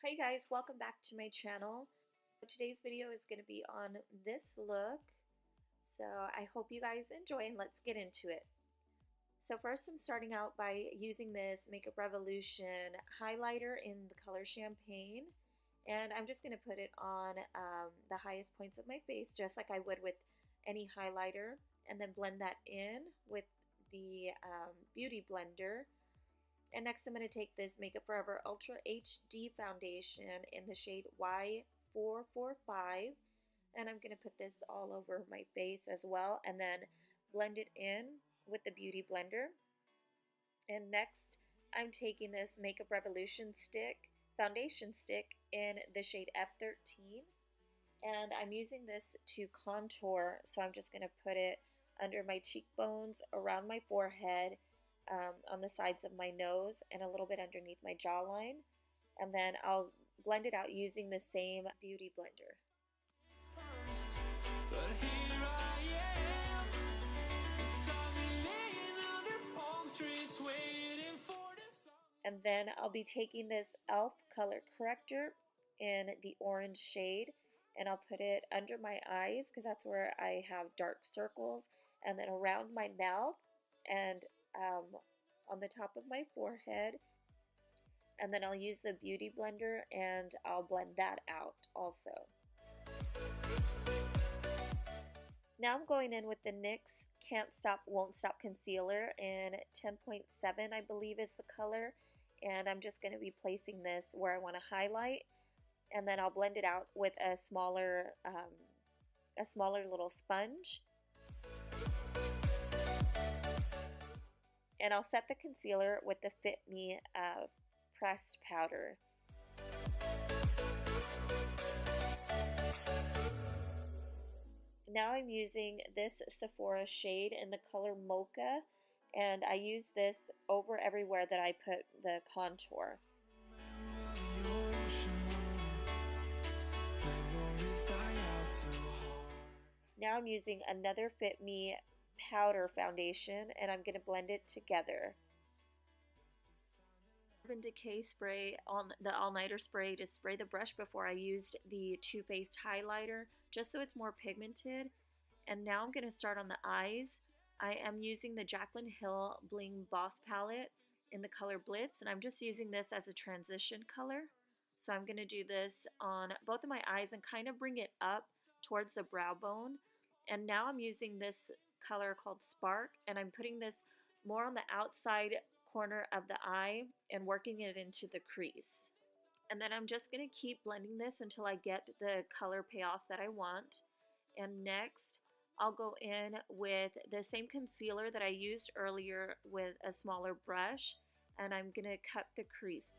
Hi guys, welcome back to my channel. Today's video is going to be on this look, so I hope you guys enjoy and let's get into it. So first I'm starting out by using this Makeup Revolution highlighter in the color Champagne, and I'm just going to put it on the highest points of my face just like I would with any highlighter, and then blend that in with the Beauty Blender. And next I'm going to take this Makeup Forever Ultra HD foundation in the shade Y445, and I'm going to put this all over my face as well, and then blend it in with the Beauty Blender. And next I'm taking this Makeup Revolution foundation stick in the shade F13, and I'm using this to contour, so I'm just going to put it under my cheekbones, around my forehead, on the sides of my nose, and a little bit underneath my jawline, and then I'll blend it out using the same Beauty Blender. And then I'll be taking this E.L.F color corrector in the orange shade, and I'll put it under my eyes because that's where I have dark circles, and then around my mouth, and on the top of my forehead, and then I'll use the Beauty Blender and I'll blend that out also. Now I'm going in with the NYX Can't Stop Won't Stop Concealer in 10.7 I believe is the color, and I'm just going to be placing this where I want to highlight, and then I'll blend it out with a smaller little sponge. And I'll set the concealer with the Fit Me pressed powder. Now I'm using this Sephora shade in the color Mocha, and I use this over everywhere that I put the contour. Now I'm using another Fit Me powder foundation, and I'm going to blend it together. Urban Decay spray, on the all-nighter spray, to spray the brush before I used the Too Faced highlighter just so it's more pigmented. And now I'm going to start on the eyes. I am using the Jaclyn Hill Bling Boss palette in the color Glitz, and I'm just using this as a transition color. So I'm going to do this on both of my eyes and kind of bring it up towards the brow bone. And now I'm using this color called Spark, and I'm putting this more on the outside corner of the eye and working it into the crease. And then I'm just going to keep blending this until I get the color payoff that I want. And next I'll go in with the same concealer that I used earlier with a smaller brush, and I'm going to cut the crease.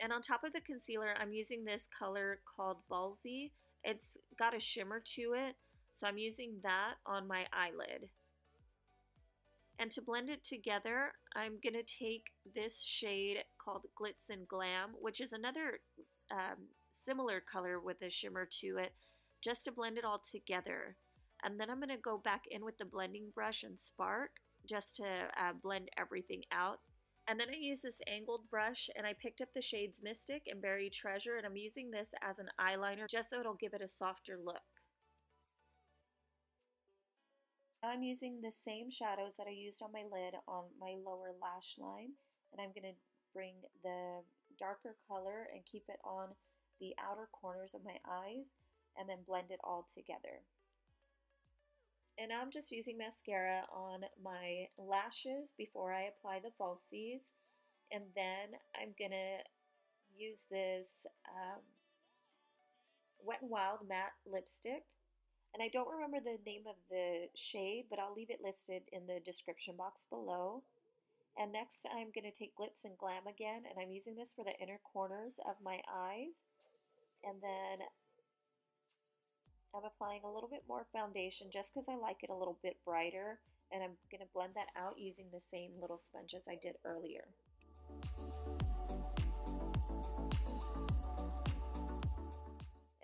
And on top of the concealer, I'm using this color called Ballsy. It's got a shimmer to it, so I'm using that on my eyelid. And to blend it together, I'm going to take this shade called Glitz and Glam, which is another similar color with a shimmer to it, just to blend it all together. And then I'm going to go back in with the blending brush and Spark just to blend everything out. And then I use this angled brush, and I picked up the shades Mystic and Buried Treasure, and I'm using this as an eyeliner just so it'll give it a softer look. I'm using the same shadows that I used on my lid on my lower lash line, and I'm going to bring the darker color and keep it on the outer corners of my eyes, and then blend it all together. And now I'm just using mascara on my lashes before I apply the falsies. And then I'm going to use this Wet n Wild matte lipstick. And I don't remember the name of the shade, but I'll leave it listed in the description box below. And next I'm going to take Glitz and Glam again, and I'm using this for the inner corners of my eyes. And then I'm applying a little bit more foundation just because I like it a little bit brighter, and I'm going to blend that out using the same little sponge as I did earlier.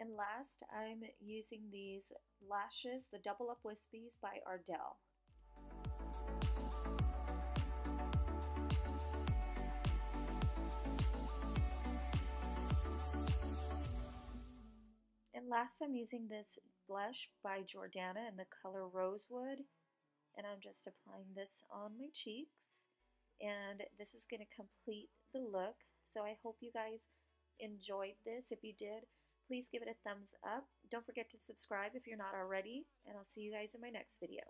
And last, I'm using these lashes, the Double Up Wispies by Ardel. And last, I'm using this blush by Jordana in the color Rosewood. And I'm just applying this on my cheeks. And this is going to complete the look. So I hope you guys enjoyed this. If you did, please give it a thumbs up. Don't forget to subscribe if you're not already. And I'll see you guys in my next video.